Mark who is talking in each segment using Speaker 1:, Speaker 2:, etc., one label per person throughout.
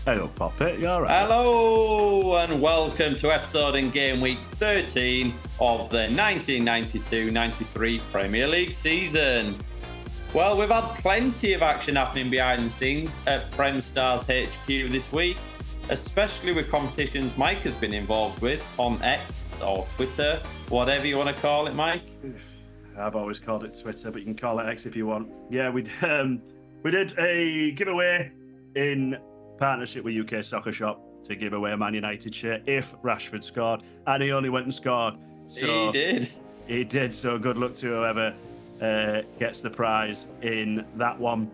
Speaker 1: Hello, Poppet. You all right?
Speaker 2: Hello, and welcome to episode in Game Week 13 of the 1992-93 Premier League season. Well, we've had plenty of action happening behind the scenes at Prem Stars HQ this week, especially with competitions Mike has been involved with on X or Twitter, whatever you want to call it, Mike.
Speaker 1: I've always called it Twitter, but you can call it X if you want. Yeah, we did a giveaway in partnership with UK Soccer Shop to give away a Man United shirt if Rashford scored, and he only went and scored. So he did. So good luck to whoever gets the prize in that one.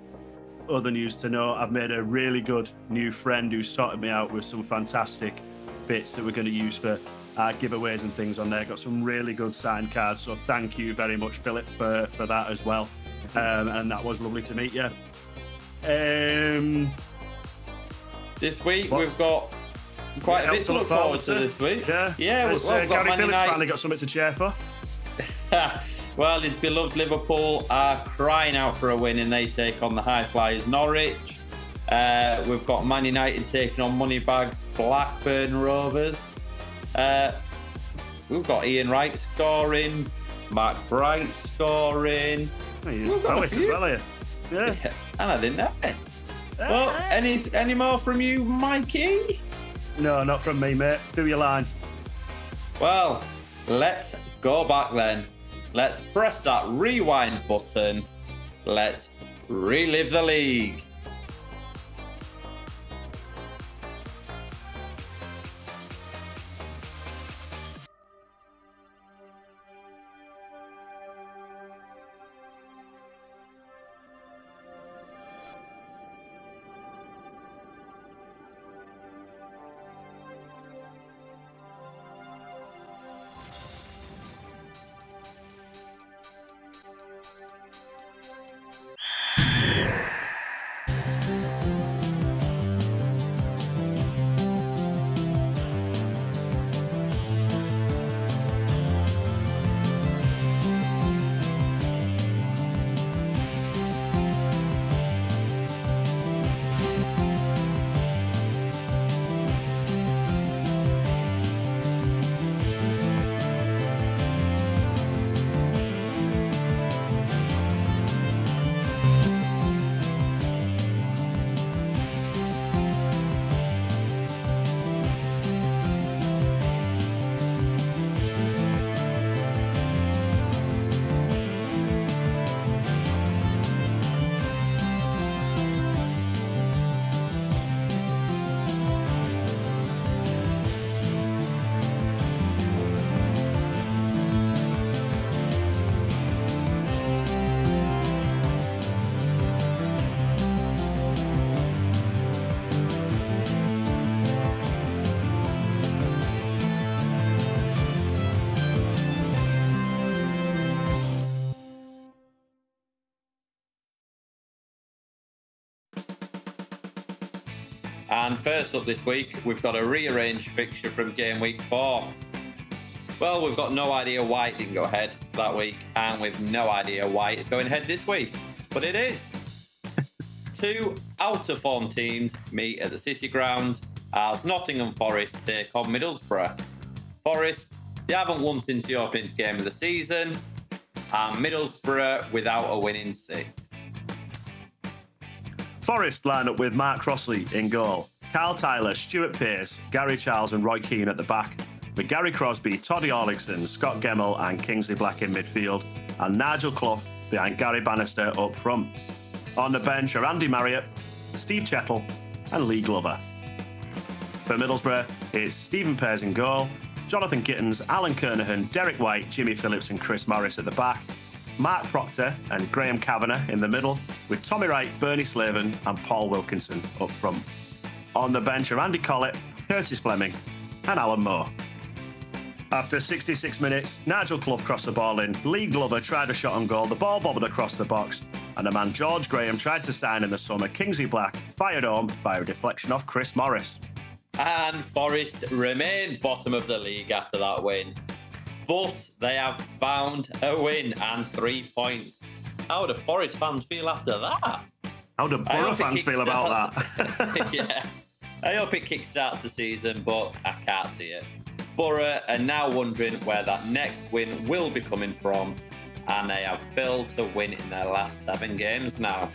Speaker 1: Other news to know, I've made a really good new friend who sorted me out with some fantastic bits that we're going to use for our giveaways and things on there. Got some really good signed cards, so thank you very much, Philip, for that as well. And that was lovely to meet you.
Speaker 2: This week we've got quite a bit to look forward to this week.
Speaker 1: Yeah.
Speaker 2: We've got
Speaker 1: Gary
Speaker 2: Man
Speaker 1: Phillips
Speaker 2: United.
Speaker 1: finally got something to cheer for.
Speaker 2: Well, his beloved Liverpool are crying out for a win, and they take on the high flyers Norwich. We've got Man United taking on Moneybags Blackburn Rovers. We've got Ian Wright scoring, Mark Bright scoring.
Speaker 1: He's a poet as well here. Yeah.
Speaker 2: And I didn't have it. Well, any more from you, Mikey?
Speaker 1: No, not from me, mate. Do your line.
Speaker 2: Well, let's go back then. Let's press that rewind button. Let's relive the league. And first up this week, we've got a rearranged fixture from Game Week 4. Well, we've got no idea why it didn't go ahead that week, and we've no idea why it's going ahead this week. But it is. Two out-of-form teams meet at the City Ground as Nottingham Forest take on Middlesbrough. Forest, they haven't won since the opening game of the season, and Middlesbrough without a win in 6.
Speaker 1: Forest line up with Mark Crossley in goal, Carl Tyler, Stuart Pearce, Gary Charles and Roy Keane at the back, with Gary Crosby, Toddy Orlickson, Scott Gemmell and Kingsley Black in midfield, and Nigel Clough behind Gary Bannister up front. On the bench are Andy Marriott, Steve Chettle and Lee Glover. For Middlesbrough, it's Stephen Pears in goal, Jonathan Gittins, Alan Kernahan, Derek White, Jimmy Phillips and Chris Morris at the back, Mark Proctor and Graham Kavanagh in the middle, with Tommy Wright, Bernie Slaven and Paul Wilkinson up front. On the bench are Andy Collett, Curtis Fleming and Alan Moore. After 66 minutes, Nigel Clough crossed the ball in, Lee Glover tried a shot on goal, the ball bobbled across the box, and the man George Graham tried to sign in the summer, Kingsley Black, fired home by a deflection off Chris Morris.
Speaker 2: And Forest remain bottom of the league after that win. but they have found a win and 3 points. How do Forest fans feel after that?
Speaker 1: How do Borough fans feel about that?
Speaker 2: Yeah. I hope it kickstarts the season, but I can't see it. Borough are now wondering where that next win will be coming from, and they have failed to win in their last 7 games now.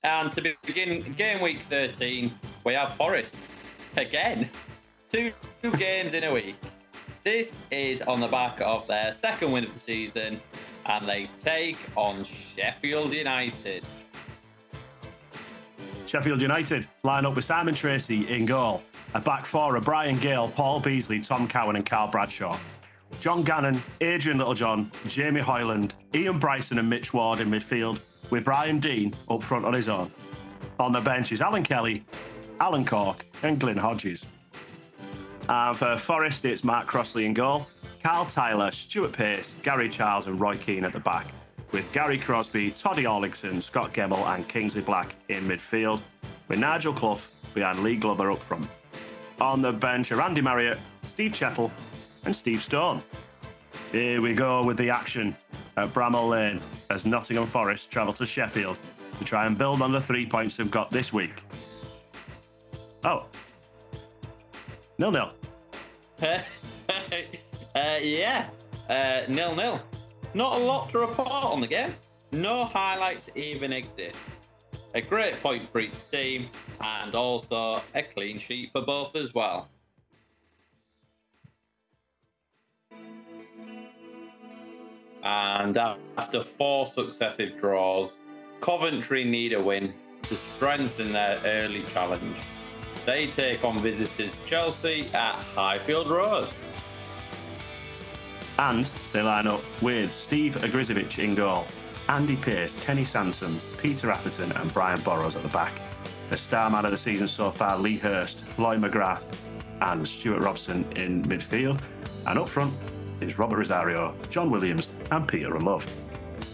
Speaker 2: And to begin game week 13, we have Forest again. 2 games in a week. This is on the back of their 2nd win of the season, and they take on Sheffield United.
Speaker 1: Sheffield United line up with Simon Tracy in goal. A back four of Brian Gale, Paul Beasley, Tom Cowan and Carl Bradshaw. John Gannon, Adrian Littlejohn, Jamie Hoyland, Ian Bryson and Mitch Ward in midfield, with Brian Dean up front on his own. On the bench is Alan Kelly, Alan Cork and Glyn Hodges. And for Forest, it's Mark Crossley in goal, Carl Tyler, Stuart Pearce, Gary Charles and Roy Keane at the back, with Gary Crosby, Toddy Orlington, Scott Gemmell and Kingsley Black in midfield, with Nigel Clough behind Lee Glover up front. On the bench are Andy Marriott, Steve Chettle and Steve Stone. Here we go with the action at Bramall Lane as Nottingham Forest travel to Sheffield to try and build on the 3 points they've got this week. Oh. 0-0.
Speaker 2: Yeah, 0-0. Not a lot to report on the game. No highlights even exist. A great point for each team, and also a clean sheet for both as well. And after 4 successive draws, Coventry need a win to strengthen their early challenge. They take on visitors Chelsea at Highfield Road.
Speaker 1: And they line up with Steve Agrizovic in goal, Andy Pearce, Kenny Sansom, Peter Atherton and Brian Burrows at the back. The star man of the season so far, Lee Hurst, Lloyd McGrath and Stuart Robson in midfield. And up front is Robert Rosario, John Williams and Peter Love.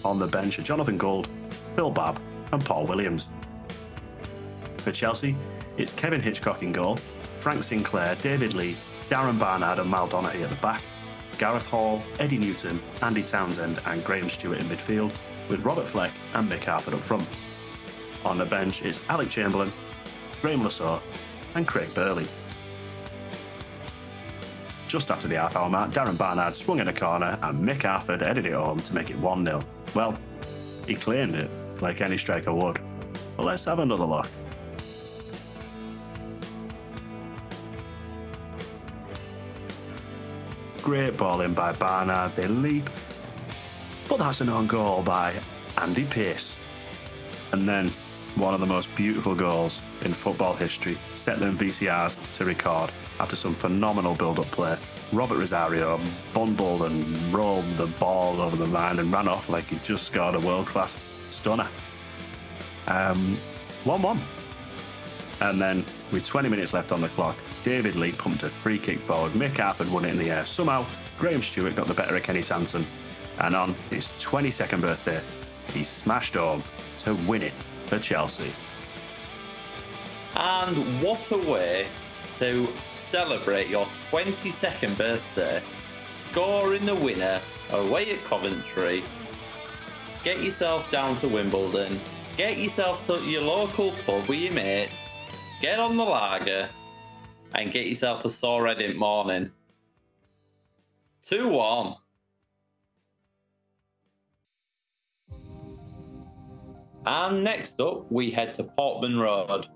Speaker 1: On the bench are Jonathan Gould, Phil Babb and Paul Williams. For Chelsea, it's Kevin Hitchcock in goal, Frank Sinclair, David Lee, Darren Barnard and Mal Donaghy at the back, Gareth Hall, Eddie Newton, Andy Townsend and Graham Stewart in midfield, with Robert Fleck and Mick Harford up front. On the bench, it's Alec Chamberlain, Graham Lasso and Craig Burley. Just after the half-hour mark, Darren Barnard swung in a corner and Mick Harford headed it home to make it 1-0. Well, he claimed it, like any striker would. But let's have another look. Great ball in by Barnard, they leap. But that's an own goal by Andy Pearce. And then one of the most beautiful goals in football history, set them VCRs to record after some phenomenal build-up play. Robert Rosario bundled and rolled the ball over the line and ran off like he just scored a world-class stunner. 1-1. And then, with 20 minutes left on the clock, David Lee pumped a free kick forward. Mick Harford won it in the air. Somehow, Graham Stewart got the better of Kenny Sansom. And on his 22nd birthday, he smashed home to win it for Chelsea.
Speaker 2: And what a way to celebrate your 22nd birthday, scoring the winner away at Coventry. Get yourself down to Wimbledon, get yourself to your local pub with your mates, get on the lager and get yourself a sore head in the morning. 2-1. And next up, we head to Portman Road,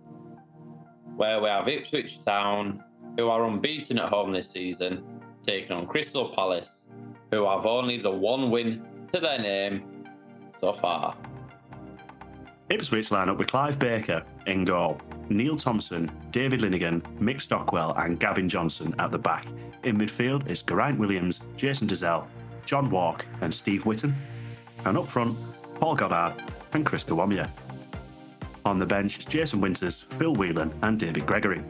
Speaker 2: where we have Ipswich Town, who are unbeaten at home this season, taking on Crystal Palace, who have only the 1 win to their name so far.
Speaker 1: Ipswich line up with Clive Baker in goal, Neil Thompson, David Linnigan, Mick Stockwell and Gavin Johnson at the back. In midfield is Geraint Williams, Jason Dezelle, John Walk and Steve Whitten. And up front, Paul Goddard and Chris Kawamia. On the bench is Jason Winters, Phil Whelan and David Gregory.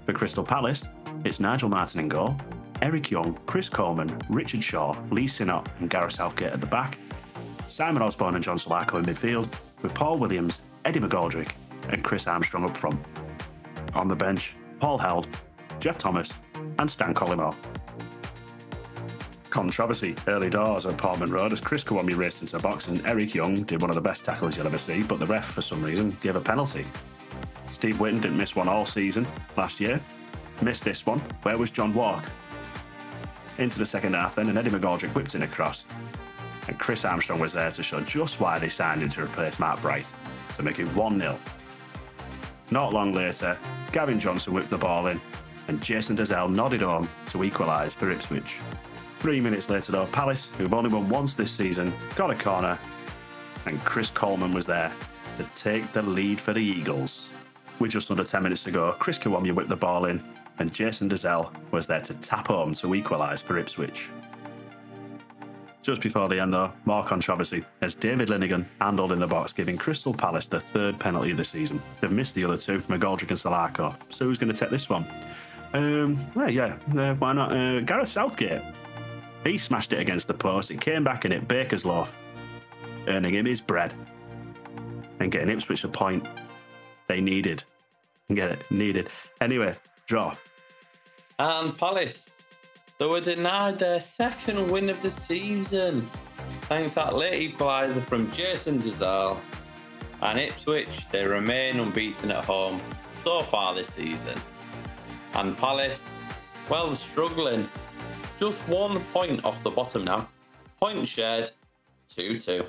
Speaker 1: For Crystal Palace, it's Nigel Martin in goal, Eric Young, Chris Coleman, Richard Shaw, Lee Sinnott and Gareth Southgate at the back, Simon Osborne and John Solarco in midfield, with Paul Williams, Eddie McGoldrick and Chris Armstrong up front. On the bench, Paul Held, Jeff Thomas and Stan Collymore. Controversy early doors at Portman Road as Chris Kawami raced into the box and Eric Young did one of the best tackles you'll ever see, but the ref, for some reason, gave a penalty. Steve Whitten didn't miss one all season last year. Missed this one. Where was John Walk? Into the second half then, and Eddie McGoldrick whipped in a cross. And Chris Armstrong was there to show just why they signed him to replace Mark Wright, to make it 1-0. Not long later, Gavin Johnson whipped the ball in, and Jason Dazelle nodded home to equalise for Ipswich. 3 minutes later though, Palce, who've only won once this season, got a corner, and Chris Coleman was there to take the lead for the Eagles. With just under 10 minutes to go, Chris Kiwomya whipped the ball in, and Jason Dazelle was there to tap home to equalise for Ipswich. Just before the end though, more controversy, as David Linnigan handled in the box, giving Crystal Palace the third penalty of the season. They've missed the other two, McGoldrick and Salako, so who's going to take this one? Why not? Gareth Southgate. He smashed it against the post, it came back and hit Baker's loaf, earning him his bread and getting Ipswich a point they needed. Anyway, draw.
Speaker 2: And Palace, they were denied their second win of the season, thanks to that late equaliser from Jason Dazelle. And Ipswich, they remain unbeaten at home so far this season. And Palace, well, they're struggling. Just 1 point off the bottom now. Point shared, 2-2.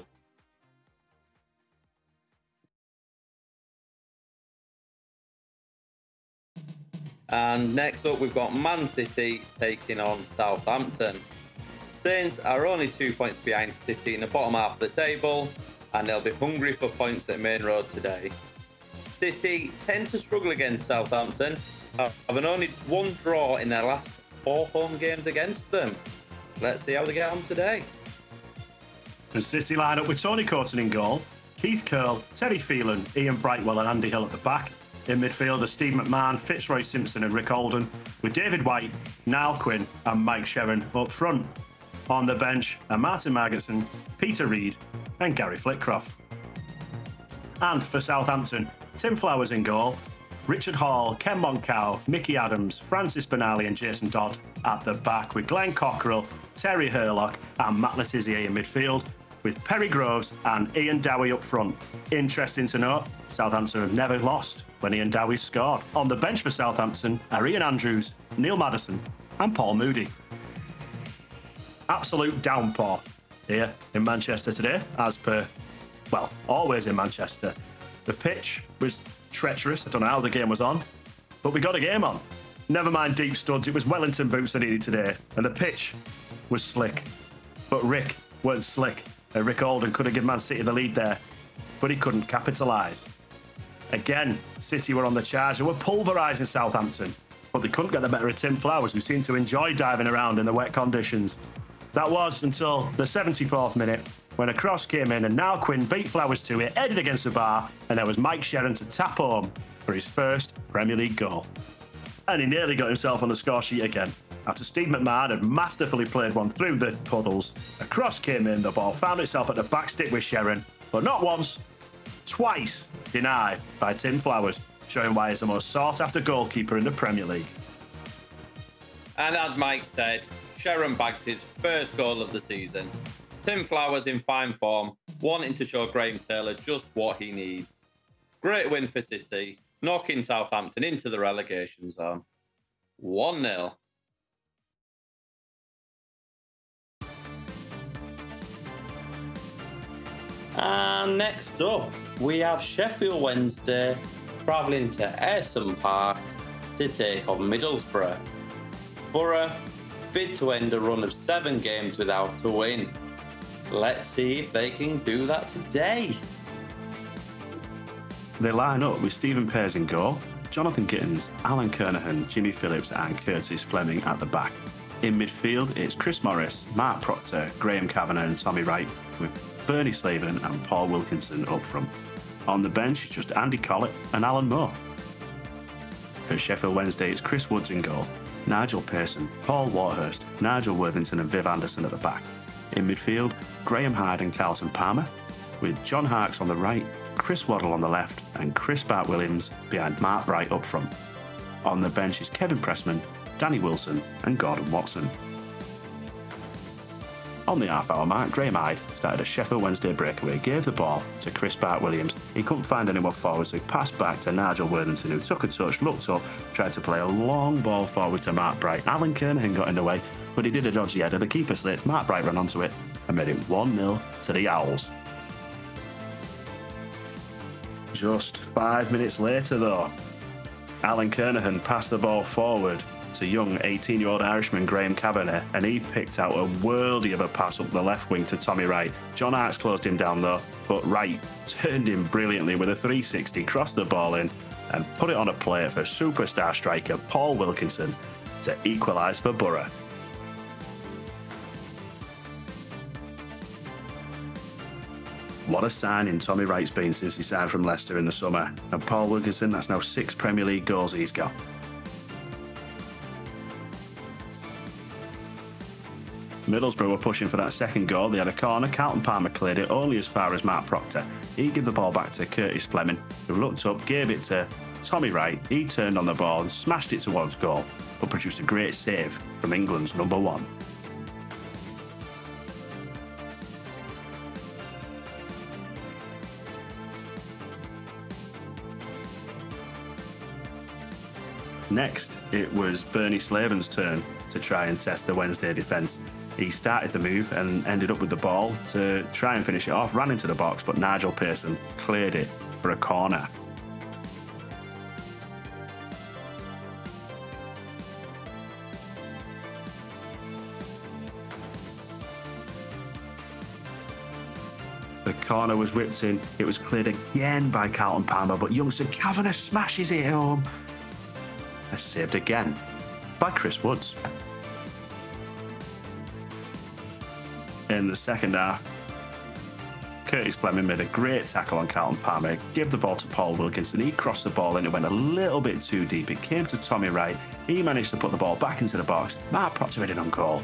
Speaker 2: And next up, we've got Man City taking on Southampton. Saints are only 2 points behind City in the bottom half of the table, and they'll be hungry for points at Main Road today. City tend to struggle against Southampton, having only 1 draw in their last 4 home games against them. Let's see how they get on today.
Speaker 1: The City line up with Tony Coton in goal, Keith Curle, Terry Phelan, Ian Brightwell and Andy Hill at the back. In midfield are Steve McMahon, Fitzroy Simpson and Rick Alden, with David White, Niall Quinn and Mike Shearer up front. On the bench are Martin Margetson, Peter Reid and Gary Flitcroft. And for Southampton, Tim Flowers in goal, Richard Hall, Ken Moncow, Mickey Adams, Francis Benali and Jason Dodd at the back, with Glenn Cockrell, Terry Hurlock and Matt Letizia in midfield, with Perry Groves and Ian Dowie up front. Interesting to note, Southampton have never lost when Ian Dowie scored. On the bench for Southampton are Ian Andrews, Neil Maddison and Paul Moody. Absolute downpour here in Manchester today, as per, well, always in Manchester. The pitch was treacherous. I don't know how the game was on, but we got a game on. Never mind deep studs, it was Wellington boots I needed today, and the pitch was slick. But Rick weren't slick. Rick Alden could have given Man City the lead there, but he couldn't capitalise. Again, City were on the charge. They were pulverising Southampton, but they couldn't get the better of Tim Flowers, who seemed to enjoy diving around in the wet conditions. That was until the 74th minute, when a cross came in and Niall Quinn beat Flowers to it, headed against the bar, and there was Mike Shearer to tap home for his first Premier League goal. And he nearly got himself on the score sheet again. After Steve McMahon had masterfully played one through the puddles, a cross came in, the ball found itself at the back stick with Shearer, but not once, twice denied by Tim Flowers, showing why he's the most sought-after goalkeeper in the Premier League.
Speaker 2: And as Mike said, Shearer bags his first goal of the season. Tim Flowers in fine form, wanting to show Graham Taylor just what he needs. Great win for City, knocking Southampton into the relegation zone. 1-0. And next up, we have Sheffield Wednesday travelling to Ayresome Park to take on Middlesbrough. Borough bid to end a run of 7 games without a win. Let's see if they can do that today.
Speaker 1: They line up with Stephen Pears in goal, Jonathan Gittins, Alan Kernahan, Jimmy Phillips and Curtis Fleming at the back. In midfield, it's Chris Morris, Mark Proctor, Graham Kavanagh and Tommy Wright, with Bernie Slaven and Paul Wilkinson up front. On the bench, it's just Andy Collett and Alan Moore. For Sheffield Wednesday, it's Chris Woods in goal, Nigel Pearson, Paul Waterhurst, Nigel Worthington and Viv Anderson at the back. In midfield, Graham Hyde and Carlton Palmer, with John Harkes on the right, Chris Waddle on the left and Chris Bart-Williams behind Mark Wright up front. On the bench is Kevin Pressman, Danny Wilson and Gordon Watson. On the half-hour mark, Graham Hyde started a Sheffield Wednesday breakaway, gave the ball to Chris Bart-Williams. He couldn't find anyone forward, so he passed back to Nigel Worthington, who took a touch, looked up, tried to play a long ball forward to Mark Bright. Alan Kernahan got in the way, but he did a dodgy header. The keeper slipped, Mark Bright ran onto it and made it 1-0 to the Owls. Just 5 minutes later, though, Alan Kernahan passed the ball forward to young 18-year-old Irishman Graham Kavanagh, and he picked out a worldie of a pass up the left wing to Tommy Wright. John Arts closed him down though, but Wright turned him brilliantly with a 360, crossed the ball in and put it on a plate for superstar striker Paul Wilkinson to equalise for Borough. What a signing Tommy Wright's been since he signed from Leicester in the summer, and Paul Wilkinson, that's now 6 Premier League goals he's got. Middlesbrough were pushing for that second goal. They had a corner. Carlton Palmer cleared it only as far as Mark Proctor. He gave the ball back to Curtis Fleming, who looked up, gave it to Tommy Wright. He turned on the ball and smashed it towards goal, but produced a great save from England's number 1. Next, it was Bernie Slaven's turn to try and test the Wednesday defence. He started the move and ended up with the ball to try and finish it off, ran into the box, but Nigel Pearson cleared it for a corner. The corner was whipped in. It was cleared again by Carlton Palmer, but youngster Kavanagh smashes it home. It's saved again by Chris Woods. In the second half, Curtis Fleming made a great tackle on Carlton Palmer, gave the ball to Paul Wilkinson. He crossed the ball in, it went a little bit too deep. It came to Tommy Wright. He managed to put the ball back into the box. Mark Proctor hit it on goal.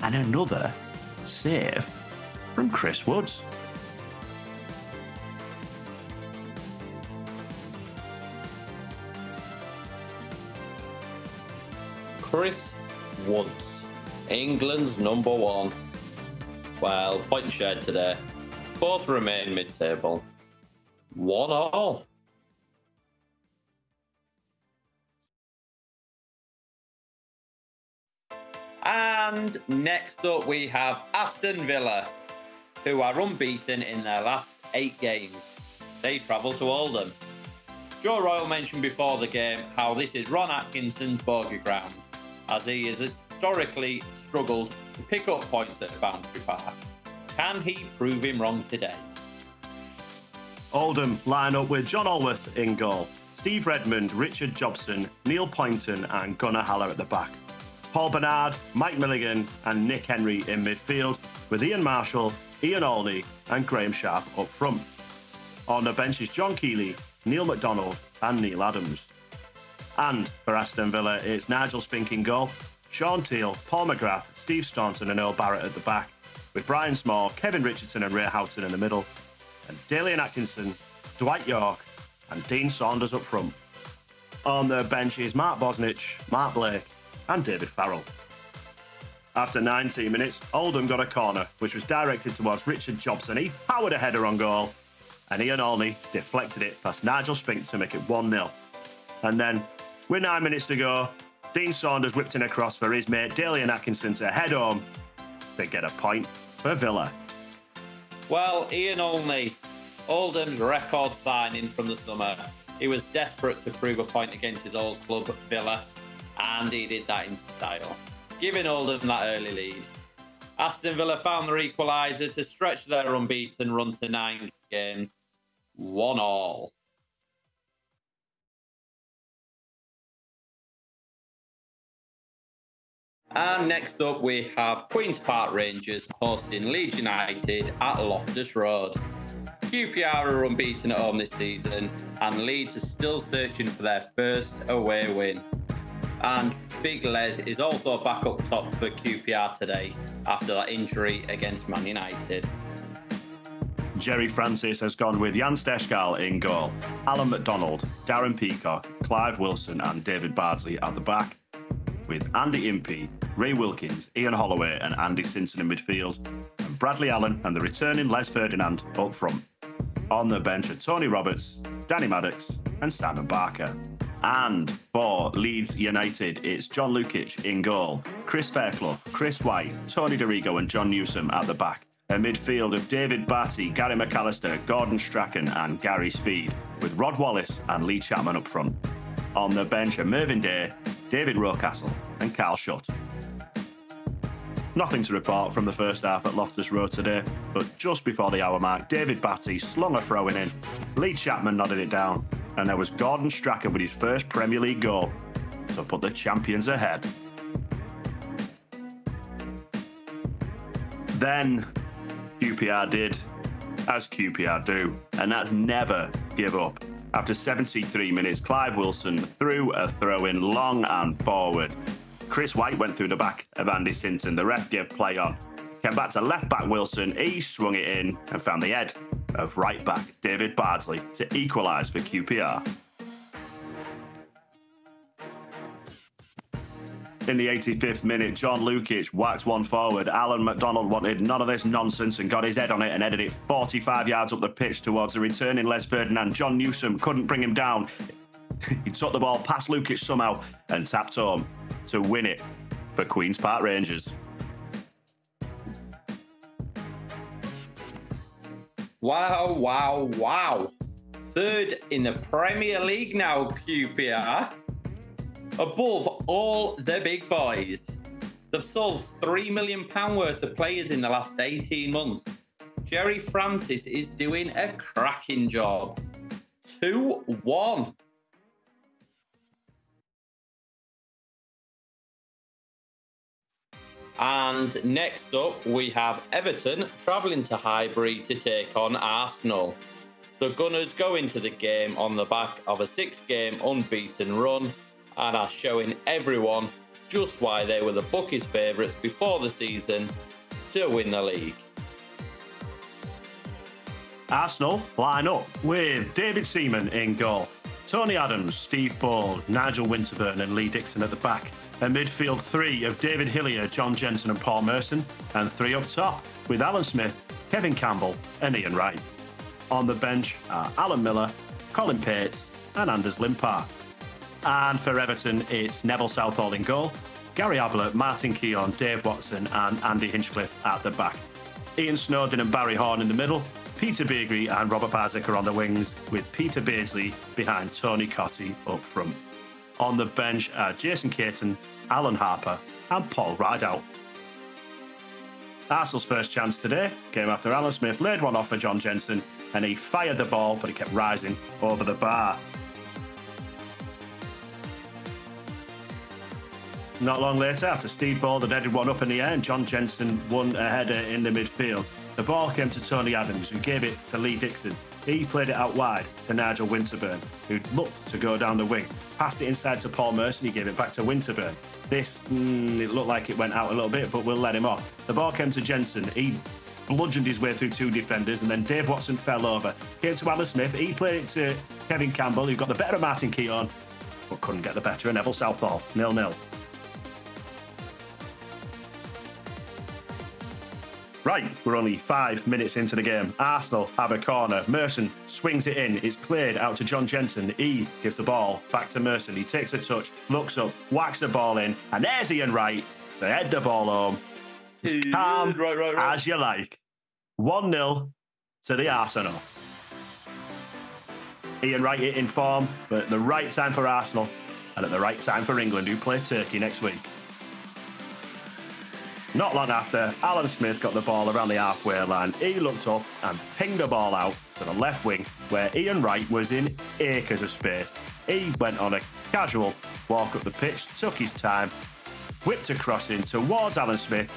Speaker 1: And another save from Chris Woods.
Speaker 2: Chris Woods, England's number 1. Well, point shared today. Both remain mid-table. 1-1. And next up we have Aston Villa, who are unbeaten in their last 8 games. They travel to Oldham. Joe Royle mentioned before the game how this is Ron Atkinson's bogey ground, as he has historically struggled to pick up points at Boundary Park. Can he prove him wrong today?
Speaker 1: Oldham line up with John Allworth in goal, Steve Redmond, Richard Jobson, Neil Poynton and Gunnar Haller at the back. Paul Bernard, Mike Milligan and Nick Henry in midfield, with Ian Marshall, Ian Olney and Graham Sharp up front. On the bench is John Keeley, Neil McDonald and Neil Adams. And for Aston Villa, it's Nigel Spink in goal, Sean Teal, Paul McGrath, Steve Staunton and Earl Barrett at the back, with Brian Small, Kevin Richardson and Ray Houghton in the middle, and Dalian Atkinson, Dwight York and Dean Saunders up front. On the bench is Mark Bosnich, Mark Blake and David Farrell. After 19 minutes, Oldham got a corner, which was directed towards Richard Jobson. He powered a header on goal, and Ian Olney deflected it past Nigel Spink to make it 1-0. And then, with 9 minutes to go, Dean Saunders whipped in a cross for his mate Dalian Atkinson to head home to get a point for Villa.
Speaker 2: Well, Ian Olney, Oldham's record signing from the summer. He was desperate to prove a point against his old club, Villa, and he did that in style, giving Oldham that early lead. Aston Villa found their equaliser to stretch their unbeaten run to 9 games, 1-1. And next up we have Queen's Park Rangers hosting Leeds United at Loftus Road. QPR are unbeaten at home this season and Leeds are still searching for their first away win. And Big Les is also back up top for QPR today after that injury against Man United.
Speaker 1: Jerry Francis has gone with Jan Steshkal in goal, Alan McDonald, Darren Peacock, Clive Wilson and David Bardsley at the back, with Andy Impey, Ray Wilkins, Ian Holloway and Andy Simpson in midfield, and Bradley Allen and the returning Les Ferdinand up front. On the bench are Tony Roberts, Danny Maddox and Simon Barker. And for Leeds United, it's John Lukic in goal, Chris Fairclough, Chris White, Tony DeRigo and John Newsom at the back. A midfield of David Batty, Gary McAllister, Gordon Strachan and Gary Speed, with Rod Wallace and Lee Chapman up front. On the bench are Mervyn Day, David Rocastle and Carl Shutt. Nothing to report from the first half at Loftus Road today, but just before the hour mark, David Batty slung a throw in, Lee Chapman nodded it down, and there was Gordon Strachan with his first Premier League goal to put the champions ahead. Then QPR did as QPR do, and that's never give up. After 73 minutes, Clive Wilson threw a throw in long and forward. Chris White went through the back of Andy Sinton. The ref gave play on. Came back to left back Wilson. He swung it in and found the head of right back David Bardsley to equalise for QPR. In the 85th minute, John Lukic whacked one forward. Alan McDonald wanted none of this nonsense and got his head on it and headed it 45 yards up the pitch towards the returning Les Ferdinand. John Newsom couldn't bring him down. He took the ball past Lukic somehow and tapped home to win it for Queen's Park Rangers.
Speaker 2: Wow, wow, wow. Third in the Premier League now, QPR. Above all the big boys. They've sold £3 million worth of players in the last 18 months. Jerry Francis is doing a cracking job. 2-1. And next up, we have Everton travelling to Highbury to take on Arsenal. The Gunners go into the game on the back of a 6-game unbeaten run and are showing everyone just why they were the bookies' favourites before the season to win the league.
Speaker 1: Arsenal line up with David Seaman in goal, Tony Adams, Steve Ball, Nigel Winterburn and Lee Dixon at the back. A midfield three of David Hillier, John Jensen and Paul Merson, and three up top with Alan Smith, Kevin Campbell and Ian Wright. On the bench are Alan Miller, Colin Pates and Anders Limpar. And for Everton, it's Neville Southall in goal, Gary Ablett, Martin Keown, Dave Watson and Andy Hinchcliffe at the back. Ian Snowden and Barry Horn in the middle, Peter Beagrie and Robert Barzik are on the wings, with Peter Beardsley behind Tony Cottee up front. On the bench are Jason Caton, Alan Harper and Paul Rideout. Arsenal's first chance today came after Alan Smith laid one off for John Jensen and he fired the ball, but it kept rising over the bar. Not long later, after Steve Ball had headed one up in the air and John Jensen won a header in the midfield, the ball came to Tony Adams, who gave it to Lee Dixon. He played it out wide to Nigel Winterburn, who looked to go down the wing. Passed it inside to Paul Merson, he gave it back to Winterburn. It looked like it went out a little bit, but we'll let him off. The ball came to Jensen. He bludgeoned his way through two defenders, and then Dave Watson fell over. Came to Alan Smith. He played it to Kevin Campbell, who got the better of Martin Keown, but couldn't get the better of Neville Southall. 0-0. Right, we're only 5 minutes into the game. Arsenal have a corner. Merson swings it in. It's cleared out to John Jensen. He gives the ball back to Merson. He takes a touch, looks up, whacks the ball in, and there's Ian Wright to head the ball home. As calm as you like. 1-0 to the Arsenal. Ian Wright in form, but at the right time for Arsenal and at the right time for England, who play Turkey next week. Not long after, Alan Smith got the ball around the halfway line. He looked up and pinged the ball out to the left wing, where Ian Wright was in acres of space. He went on a casual walk up the pitch, took his time, whipped a cross in towards Alan Smith.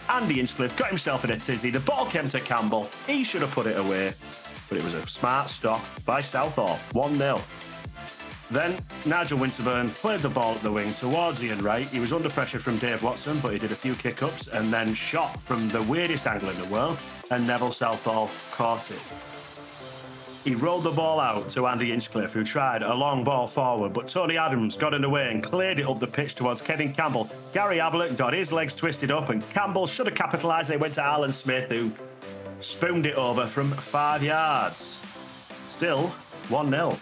Speaker 1: Andy Hinchcliffe got himself in a tizzy. The ball came to Campbell. He should have put it away, but it was a smart stop by Southall. 1-0. Then Nigel Winterburn played the ball at the wing towards Ian Wright. He was under pressure from Dave Watson, but he did a few kick-ups and then shot from the weirdest angle in the world, and Neville Southall caught it. He rolled the ball out to Andy Inchcliffe, who tried a long ball forward, but Tony Adams got in the way and cleared it up the pitch towards Kevin Campbell. Gary Ablett got his legs twisted up, and Campbell should have capitalised. It went to Alan Smith, who spooned it over from 5 yards. Still 1-0.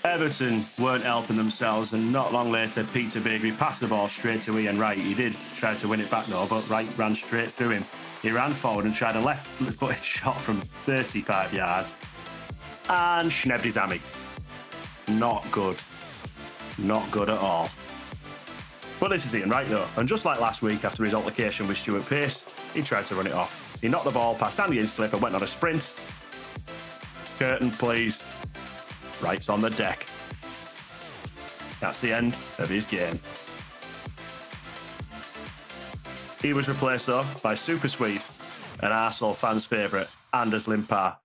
Speaker 1: Everton weren't helping themselves, and not long later, Peter Begbie passed the ball straight to Ian Wright. He did try to win it back though, but Wright ran straight through him. He ran forward and tried a left-footed shot from 35 yards and schnebbed his hammy. Not good. Not good at all. But this is Ian Wright though, and just like last week after his altercation with Stuart Pearce, he tried to run it off. He knocked the ball past Andy Inchcliffe and went on a sprint. Curtain, please. Wright's on the deck. That's the end of his game. He was replaced, though, by Super Swede, an Arsenal fans' favourite, Anders Limpar.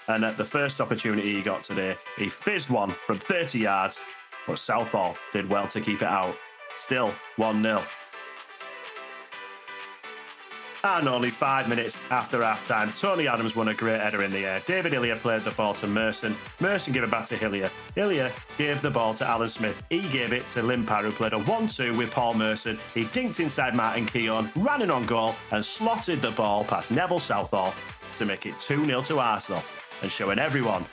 Speaker 1: And at the first opportunity he got today, he fizzed one from 30 yards, but Southall did well to keep it out. Still 1-0. And only 5 minutes after half-time, Tony Adams won a great header in the air. David Hillier played the ball to Merson. Merson gave it back to Hillier. Hillier gave the ball to Alan Smith. He gave it to Limpar, who played a 1-2 with Paul Merson. He dinked inside Martin Keown, ran in on goal, and slotted the ball past Neville Southall to make it 2-0 to Arsenal, and showing everyone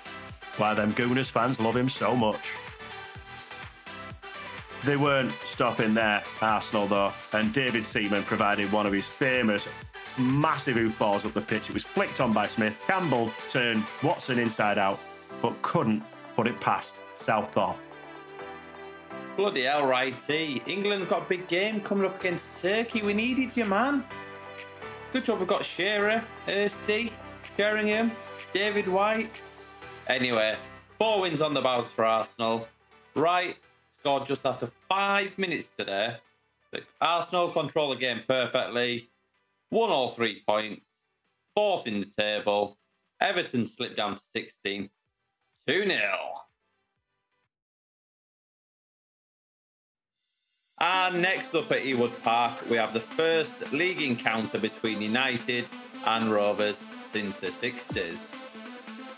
Speaker 1: why them Gooners fans love him so much. They weren't stopping there, Arsenal, though, and David Seaman provided one of his famous massive hoof balls up the pitch. It was flicked on by Smith. Campbell turned Watson inside out, but couldn't put it past Southall.
Speaker 2: Bloody hell, Righty. England got a big game coming up against Turkey. We needed you, man. Good job we've got Shearer, Hursti, Sheringham, David White. Anyway, 4 wins on the bounce for Arsenal. Wright scored just after 5 minutes today. Arsenal control the game perfectly, won all 3 points, 4th in the table. Everton slipped down to 16th, 2-0. And next up at Ewood Park, we have the first league encounter between United and Rovers since the 60s.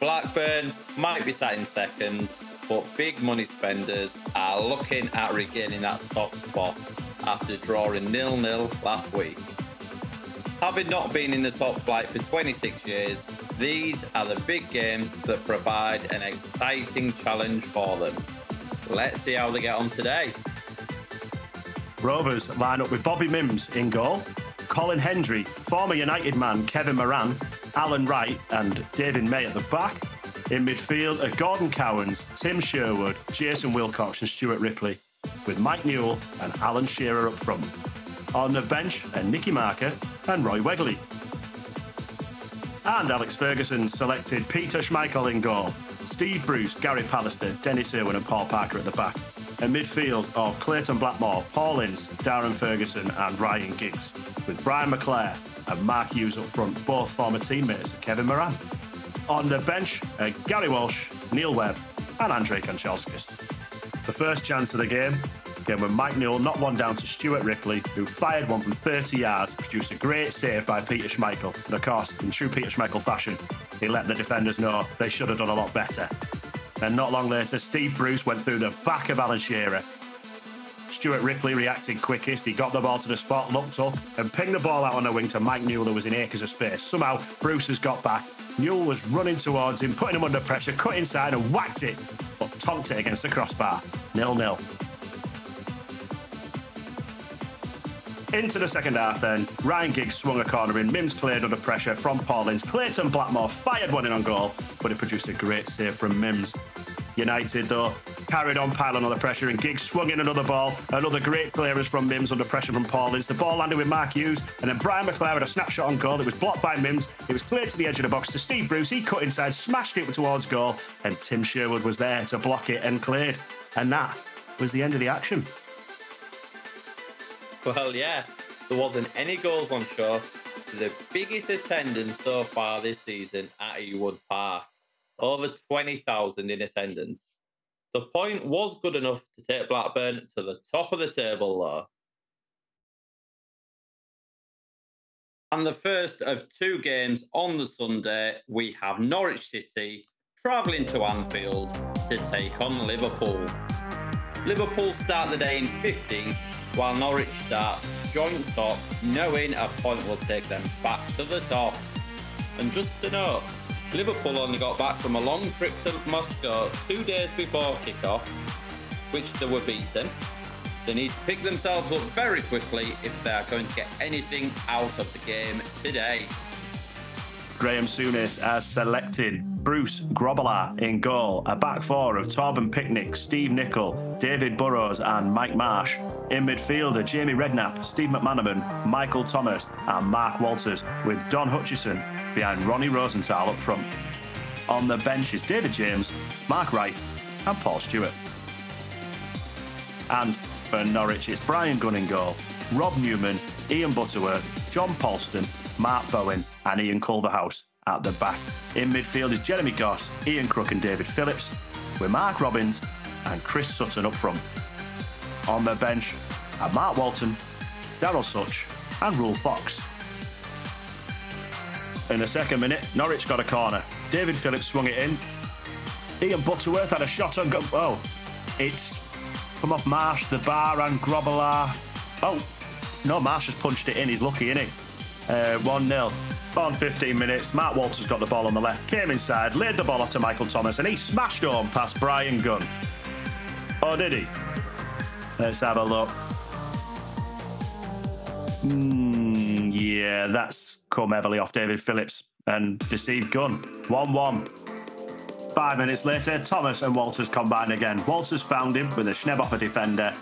Speaker 2: Blackburn might be sat in second, but big money spenders are looking at regaining that top spot after drawing 0-0 last week. Having not been in the top flight for 26 years, these are the big games that provide an exciting challenge for them. Let's see how they get on today.
Speaker 1: Rovers line up with Bobby Mims in goal, Colin Hendry, former United man Kevin Moran, Alan Wright and David May at the back. In midfield are Gordon Cowans, Tim Sherwood, Jason Wilcox and Stuart Ripley, with Mike Newell and Alan Shearer up front. On the bench are Nicky Marker and Roy Wegley. And Alex Ferguson selected Peter Schmeichel in goal, Steve Bruce, Gary Pallister, Dennis Irwin and Paul Parker at the back. A midfield of Clayton Blackmore, Paul Ince, Darren Ferguson and Ryan Giggs, with Brian McClare and Mark Hughes up front, both former teammates of Kevin Moran. On the bench are Gary Walsh, Neil Webb and Andrei Kanchelskis. The first chance of the game came when Mike Newell knocked one down to Stuart Ripley, who fired one from 30 yards, produced a great save by Peter Schmeichel. And of course, in true Peter Schmeichel fashion, he let the defenders know they should have done a lot better. And not long later, Steve Bruce went through the back of Alan Shearer. Stuart Ripley reacted quickest. He got the ball to the spot, looked up and pinged the ball out on the wing to Mike Newell, who was in acres of space. Somehow, Bruce has got back. Newell was running towards him, putting him under pressure, cut inside and whacked it, but tonked it against the crossbar. 0-0. Into the second half then, Ryan Giggs swung a corner in, Mims cleared under pressure from Paul Ince. Clayton Blackmore fired one in on goal, but it produced a great save from Mims. United, though, carried on piling on the pressure and Giggs swung in another ball. Another great clearance from Mims under pressure from Paul Ince. The ball landed with Mark Hughes and then Brian McClare had a snapshot on goal. It was blocked by Mims. It was cleared to the edge of the box to Steve Bruce. He cut inside, smashed it towards goal and Tim Sherwood was there to block it and cleared. And that was the end of the action.
Speaker 2: Well, yeah, there wasn't any goals on show. The biggest attendance so far this season at Ewood Park. Over 20,000 in attendance. The point was good enough to take Blackburn to the top of the table, though. And the first of two games on the Sunday, we have Norwich City travelling to Anfield to take on Liverpool. Liverpool start the day in 15th, while Norwich start joint top, knowing a point will take them back to the top. And just to note, Liverpool only got back from a long trip to Moscow 2 days before kick-off, which they were beaten. They need to pick themselves up very quickly if they are going to get anything out of the game today.
Speaker 1: Graham Souness has selected Bruce Grobbelaar in goal, a back four of Torben Picnic, Steve Nicol, David Burrows and Mike Marsh. In midfield are Jamie Redknapp, Steve McManaman, Michael Thomas and Mark Walters, with Don Hutchison behind Ronnie Rosenthal up front. On the bench is David James, Mark Wright and Paul Stewart. And for Norwich, it's Brian Gunn in goal, Rob Newman, Ian Butterworth, John Polston, Mark Bowen and Ian Culverhouse at the back. In midfield is Jeremy Goss, Ian Crook and David Phillips, with Mark Robbins and Chris Sutton up front. On the bench are Mark Walton, Darryl Such and Rule Fox. In the second minute, Norwich got a corner. David Phillips swung it in. Ian Butterworth had a shot on goal. Oh, it's come off Marsh, the bar and Grobbelaar. Oh, no, Marsh has punched it in. He's lucky, isn't he? 1-0. On 15 minutes, Mark Walters got the ball on the left, came inside, laid the ball off to Michael Thomas, and he smashed home past Brian Gunn. Oh, did he? Let's have a look. Yeah, that's come heavily off David Phillips and deceived Gunn. 1-1. 5 minutes later, Thomas and Walters combined again. Walters found him with a schneb off a defender.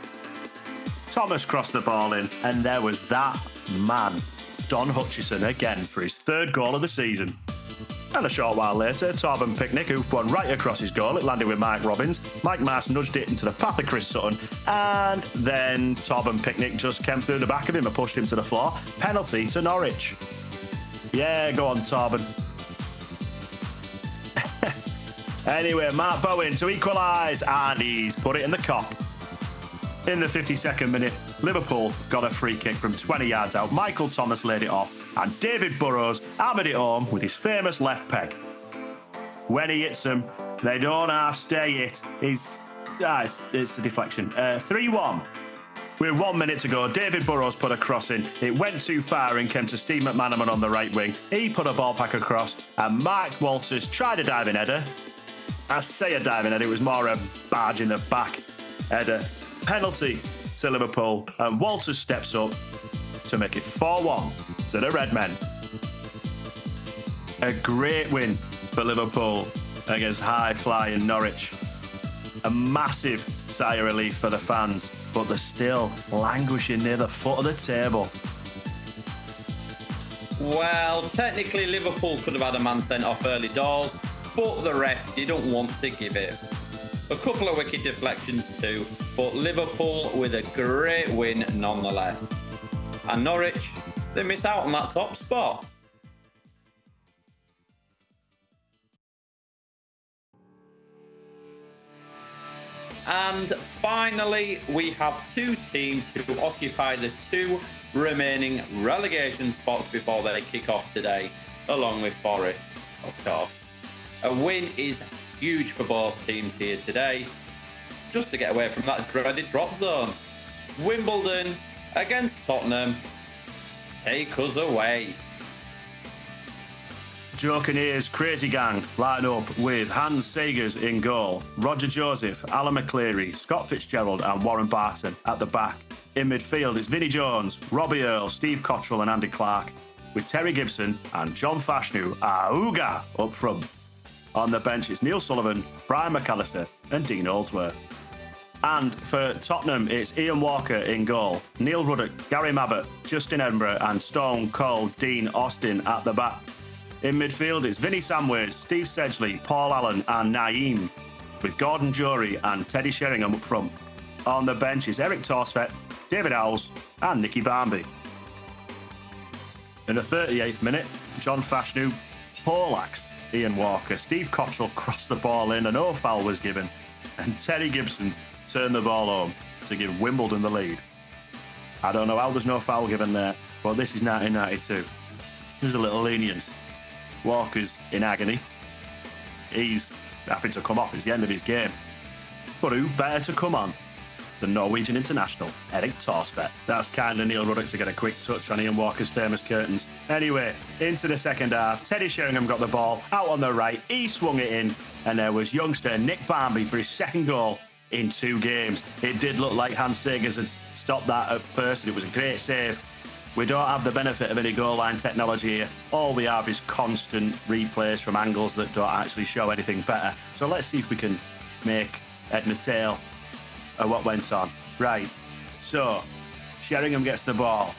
Speaker 1: Thomas crossed the ball in, and there was that man, Don Hutchison, again for his third goal of the season. And a short while later, Torben Picnic hoofed one right across his goal. It landed with Mike Robbins. Mike Marsh nudged it into the path of Chris Sutton. And then Torben Picnic just came through the back of him and pushed him to the floor. Penalty to Norwich. Yeah, go on, Torben. Anyway, Mark Bowen to equalise. And he's put it in the cop. In the 52nd minute, Liverpool got a free kick from 20 yards out. Michael Thomas laid it off, and David Burrows hammered it home with his famous left peg. When he hits them, they don't half stay hit. It's a deflection. 3-1. With 1 minute to go, David Burrows put a cross in. It went too far and came to Steve McManaman on the right wing. He put a ball back across, and Mark Walters tried a diving header. I say a diving header, it was more a barge in the back header. Penalty to Liverpool, and Walters steps up to make it 4-1 to the Red Men. A great win for Liverpool against high-flying Norwich. A massive sigh of relief for the fans, but they're still languishing near the foot of the table.
Speaker 2: Well, technically Liverpool could have had a man sent off early doors, but the ref didn't want to give it. A couple of wicked deflections too, but Liverpool with a great win nonetheless. And Norwich, they miss out on that top spot. And finally, we have two teams who occupy the two remaining relegation spots before they kick off today, along with Forest, of course. A win is huge for both teams here today, just to get away from that dreaded drop zone. Wimbledon against Tottenham. Take us away.
Speaker 1: Joe Kinnear's Crazy Gang line up with Hans Sagers in goal, Roger Joseph, Alan McCleary, Scott Fitzgerald and Warren Barton at the back. In midfield, it's Vinnie Jones, Robbie Earle, Steve Cottrell and Andy Clark, with Terry Gibson and John Fashanu, Auga, up front. On the bench, it's Neil Sullivan, Brian McAllister and Dean Oldsworth. And for Tottenham, it's Ian Walker in goal, Neil Ruddock, Gary Mabbott, Justin Edinburgh and Stone Cold Dean Austin at the back. In midfield, it's Vinnie Samways, Steve Sedgley, Paul Allen and Naeem, with Gordon Jory and Teddy Sheringham up front. On the bench is Eric Torsfet, David Owles and Nicky Barmby. In the 38th minute, John Fashanu poleaxed Ian Walker. Steve Cottrell crossed the ball in, and no foul was given. And Terry Gibson turned the ball home to give Wimbledon the lead. I don't know how there's no foul given there, but this is 1992. There's a little lenience. Walker's in agony. He's having to come off. It's the end of his game. But who better to come on than Norwegian international Erik Thorstvedt? That's kind of Neil Ruddock to get a quick touch on Ian Walker's famous curtains. Anyway, into the second half, Teddy Sheringham got the ball out on the right. He swung it in, and there was youngster Nick Barmby for his second goal in 2 games. It did look like Hans Segers had stopped that at first, and it was a great save. We don't have the benefit of any goal line technology here. All we have is constant replays from angles that don't actually show anything better. So let's see if we can make Edna Tail of what went on. Right, so Sheringham gets the ball.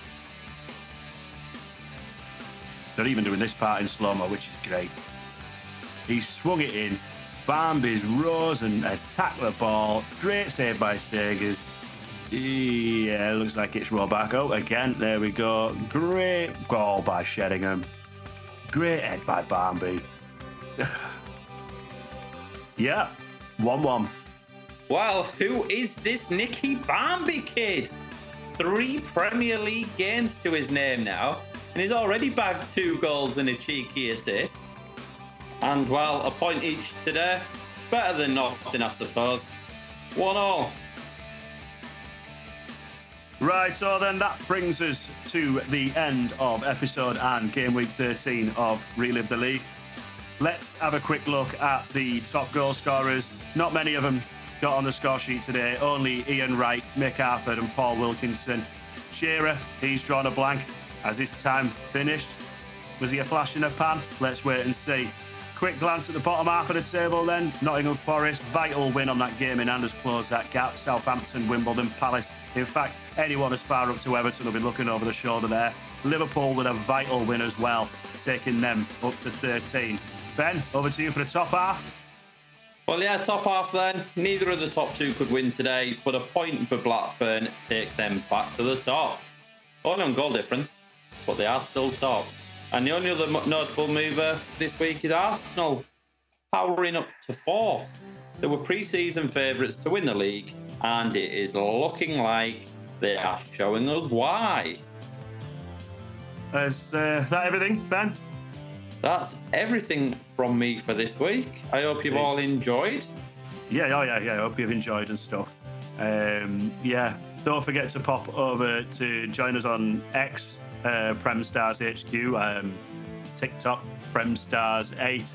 Speaker 1: They're even doing this part in slow-mo, which is great. He swung it in. Barmby's rose and attacked the ball. Great save by Segers. Yeah, looks like it's rolled back out again. There we go. Great goal by Sheringham. Great head by Barmby. Yeah, 1-1.
Speaker 2: Well, who is this Nicky Barmby kid? 3 Premier League games to his name now, and he's already bagged 2 goals and a cheeky assist. And, well, a point each today. Better than nothing, I suppose. 1-1.
Speaker 1: Right, so then that brings us to the end of episode and game week 13 of Relive the League. Let's have a quick look at the top goal scorers. Not many of them got on the score sheet today. Only Ian Wright, Mick Harford and Paul Wilkinson. Shearer, he's drawn a blank. Has his time finished? Was he a flash in a pan? Let's wait and see. Quick glance at the bottom half of the table then. Nottingham Forest, vital win on that game in hand has closed that gap. Southampton, Wimbledon, Palce. In fact, anyone as far up to Everton will be looking over the shoulder there. Liverpool with a vital win as well, taking them up to 13. Ben, over to you for the top half.
Speaker 2: Well, yeah, top half then. Neither of the top 2 could win today, but a point for Blackburn takes them back to the top. Only on goal difference, but they are still top. And the only other notable mover this week is Arsenal, powering up to 4th. They were pre-season favourites to win the league, and it is looking like they are showing us why.
Speaker 1: Is that everything, Ben?
Speaker 2: That's everything from me for this week. I hope you've all enjoyed.
Speaker 1: Yeah. I hope you've enjoyed and stuff. Yeah, don't forget to pop over to join us on X, Prem Stars HQ, TikTok, Prem Stars 8.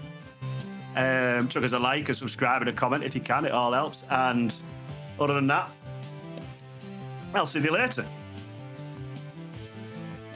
Speaker 1: Chuck us a like, a subscribe, and a comment if you can. It all helps. And other than that, I'll see you later.